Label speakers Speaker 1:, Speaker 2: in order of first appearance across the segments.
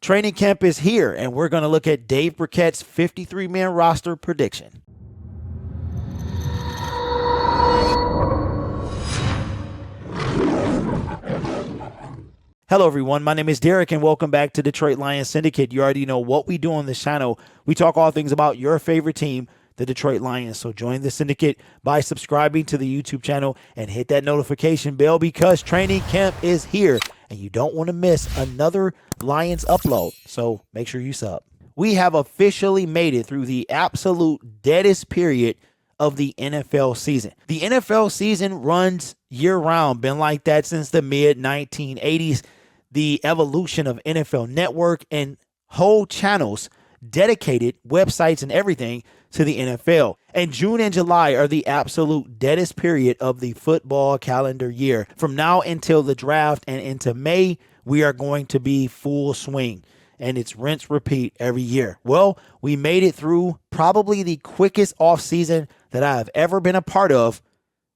Speaker 1: Training camp is here, and we're going to look at Dave Birkett's 53-man roster prediction. Hello, everyone. My name is Derek, and welcome back to Detroit Lions Syndicate. You already know what we do on this channel. We talk all things about your favorite team, the Detroit Lions. So join the Syndicate by subscribing to the YouTube channel and hit that notification bell because training camp is here, and you don't want to miss another Lions upload. So make sure you sub. We have officially made it through the absolute deadest period of the NFL season. The NFL season runs year-round, been like that since the mid-1980s. The evolution of NFL Network and whole channels, dedicated websites and everything to the NFL. And June and July are the absolute deadest period of the football calendar year. From now until the draft and into May, we are going to be full swing. And it's rinse, repeat every year. Well, we made it through probably the quickest offseason that I have ever been a part of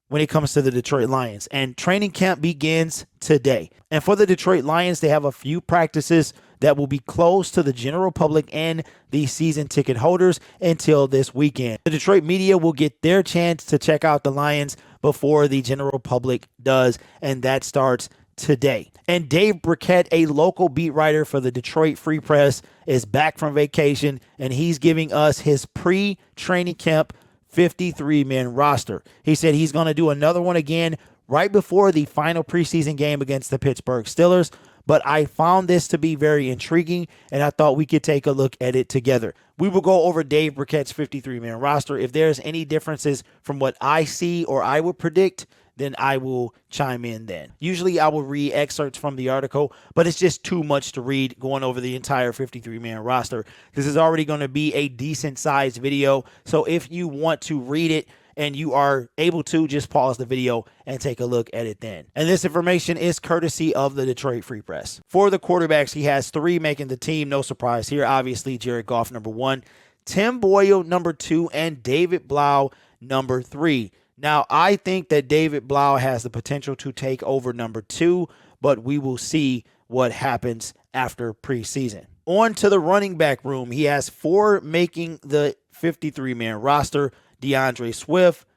Speaker 1: when it comes to the Detroit Lions. And training camp begins today. And for the Detroit Lions, they have a few practices that will be closed to the general public and the season ticket holders until this weekend. The Detroit media will get their chance to check out the Lions before the general public does, and that starts today. And Dave Birkett, a local beat writer for the Detroit Free Press, is back from vacation, and he's giving us his pre-training camp 53-man roster. He said he's going to do another one again right before the final preseason game against the Pittsburgh Steelers. But I found this to be very intriguing, and I thought we could take a look at it together. We will go over Dave Birkett's 53-man roster. If there's any differences from what I see or I would predict, then I will chime in then. Usually I will read excerpts from the article, but it's just too much to read going over the entire 53-man roster. This is already going to be a decent-sized video, so if you want to read it and you are able to, just pause the video and take a look at it then. And this information is courtesy of the Detroit Free Press. For the quarterbacks, he has 3 making the team. No surprise here. Obviously, Jared Goff, number 1, Tim Boyle, number 2, and David Blau, number 3. Now, I think that David Blau has the potential to take over number 2, but we will see what happens after preseason. On to the running back room. He has 4 making the 53-man roster: DeAndre Swift,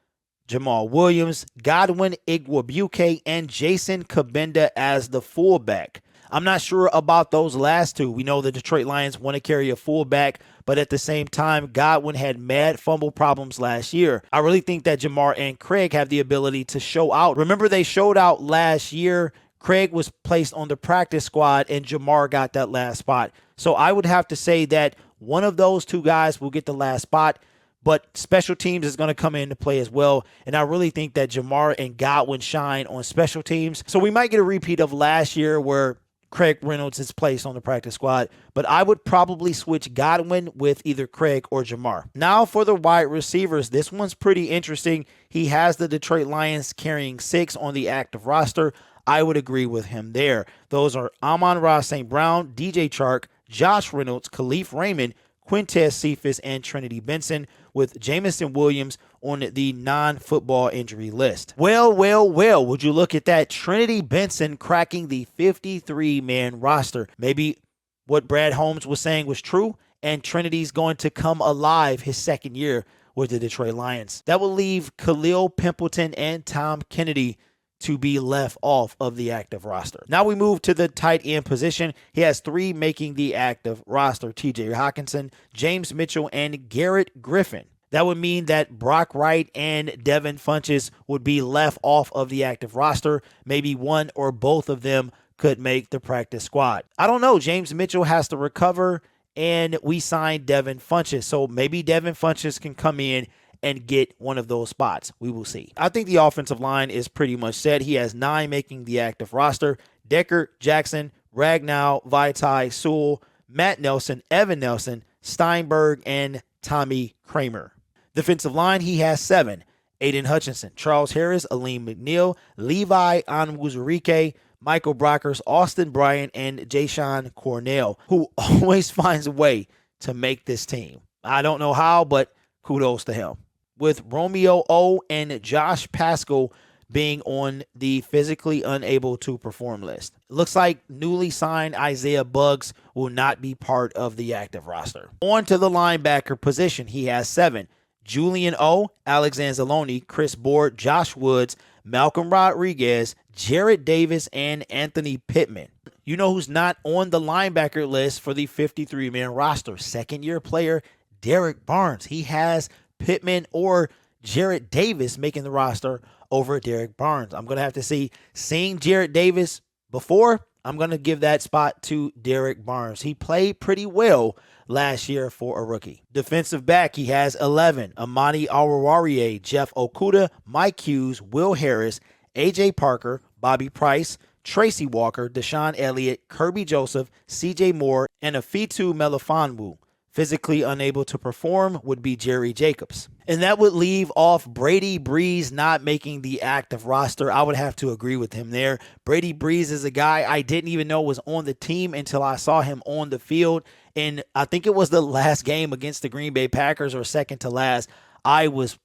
Speaker 1: Jamal Williams, Godwin Igwebuike, and Jason Kabenda as the fullback. I'm not sure about those last 2. We know the Detroit Lions want to carry a fullback, but at the same time, Godwin had mad fumble problems last year. I really think that Jamar and Craig have the ability to show out. Remember, they showed out last year. Craig was placed on the practice squad, and Jamar got that last spot. So I would have to say that one of those 2 guys will get the last spot, but special teams is going to come into play as well. And I really think that Jamar and Godwin shine on special teams. So we might get a repeat of last year where Craig Reynolds is placed on the practice squad, but I would probably switch Godwin with either Craig or Jamar. Now for the wide receivers, this one's pretty interesting. He has the Detroit Lions carrying 6 on the active roster. I would agree with him there. Those are Amon-Ra St. Brown, DJ Chark, Josh Reynolds, Khalif Raymond, Quintez Cephas, and Trinity Benson, with Jamison Williams on the non-football injury list. Well, would you look at that? Trinity Benson cracking the 53-man roster. Maybe what Brad Holmes was saying was true, and Trinity's going to come alive his second year with the Detroit Lions. That will leave Khalil Pimpleton and Tom Kennedy to be left off of the active roster. Now we move to the tight end position. He has 3 making the active roster: TJ Hawkinson, James Mitchell, and Garrett Griffin. That would mean that Brock Wright and Devin Funchess would be left off of the active roster. Maybe one or both of them could make the practice squad. I don't know. James Mitchell has to recover, and we signed Devin Funchess. So maybe Devin Funchess can come in and get one of those spots. We will see. I think the offensive line is pretty much set. He has 9 making the active roster: Decker, Jackson, Ragnow, Vaitai, Sewell, Matt Nelson, Evan Nelson, Steinberg, and Tommy Kramer. Defensive line, he has 7: Aiden Hutchinson, Charles Harris, Aleem McNeil, Levi Onwuzurike, Michael Brockers, Austin Bryant, and Jashawn Cornell, who always finds a way to make this team. I don't know how, but kudos to him. With Romeo O and Josh Pascal being on the physically unable to perform list. It looks like newly signed Isaiah Buggs will not be part of the active roster. On to the linebacker position. He has 7. Julian O, Alex Anzalone, Chris Board, Josh Woods, Malcolm Rodriguez, Jarrett Davis, and Anthony Pittman. You know who's not on the linebacker list for the 53-man roster? Second-year player Derek Barnes. He has Pittman or Jarrett Davis making the roster over Derek Barnes. I'm going to have to see. Seeing Jarrett Davis before, I'm going to give that spot to Derek Barnes. He played pretty well last year for a rookie. Defensive back, he has 11. Amani Awawarie, Jeff Okuda, Mike Hughes, Will Harris, A.J. Parker, Bobby Price, Tracy Walker, Deshaun Elliott, Kirby Joseph, C.J. Moore, and Afitu Melifonwu. Physically unable to perform would be Jerry Jacobs. And that would leave off Brady Breeze not making the active roster. I would have to agree with him there. Brady Breeze is a guy I didn't even know was on the team until I saw him on the field. And I think it was the last game against the Green Bay Packers or second to last. I was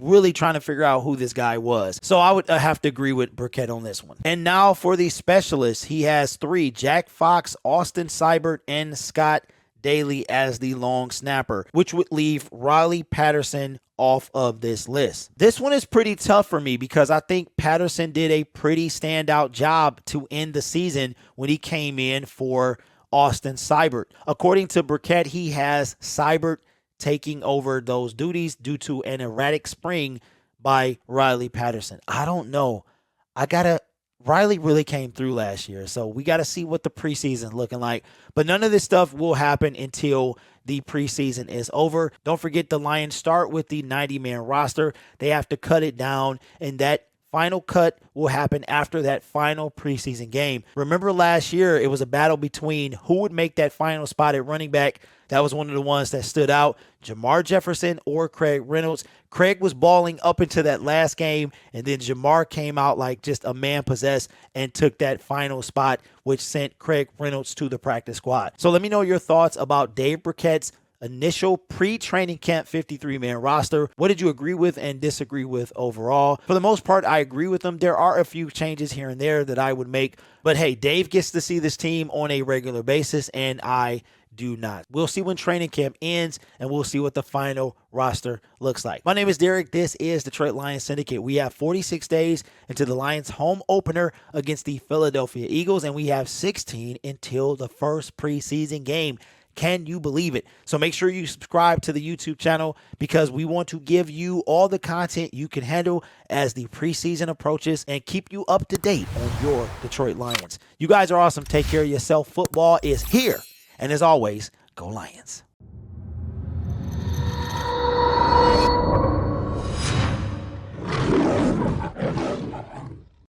Speaker 1: really trying to figure out who this guy was. So I would have to agree with Birkett on this one. And now for the specialists, he has 3. Jack Fox, Austin Seibert, and Scott Daly as the long snapper, which would leave Riley Patterson off of this list. This one is pretty tough for me because I think Patterson did a pretty standout job to end the season when he came in for Austin Seibert. According to Birkett, he has Seibert taking over those duties due to an erratic spring by Riley Patterson. I don't know. Riley really came through last year, so we got to see what the preseason looking like. But none of this stuff will happen until the preseason is over. Don't forget the Lions start with the 90-man roster. They have to cut it down, and that final cut will happen after that final preseason game. Remember last year, it was a battle between who would make that final spot at running back. That was one of the ones that stood out, Jamar Jefferson or Craig Reynolds. Craig was balling up into that last game, and then Jamar came out like just a man possessed and took that final spot, which sent Craig Reynolds to the practice squad. So let me know your thoughts about Dave Birkett's initial pre-training camp 53-man roster. What did you agree with and disagree with overall? For the most part, I agree with them. There are a few changes here and there that I would make, but hey, Dave gets to see this team on a regular basis, and I do not. We'll see when training camp ends, and we'll see what the final roster looks like. My name is Derek. This is Detroit Lions Syndicate. We have 46 days into the Lions home opener against the Philadelphia Eagles, and we have 16 until the first preseason game. Can you believe it? So make sure you subscribe to the YouTube channel because we want to give you all the content you can handle as the preseason approaches and keep you up to date on your Detroit Lions. You guys are awesome. Take care of yourself. Football is here. And as always, go Lions.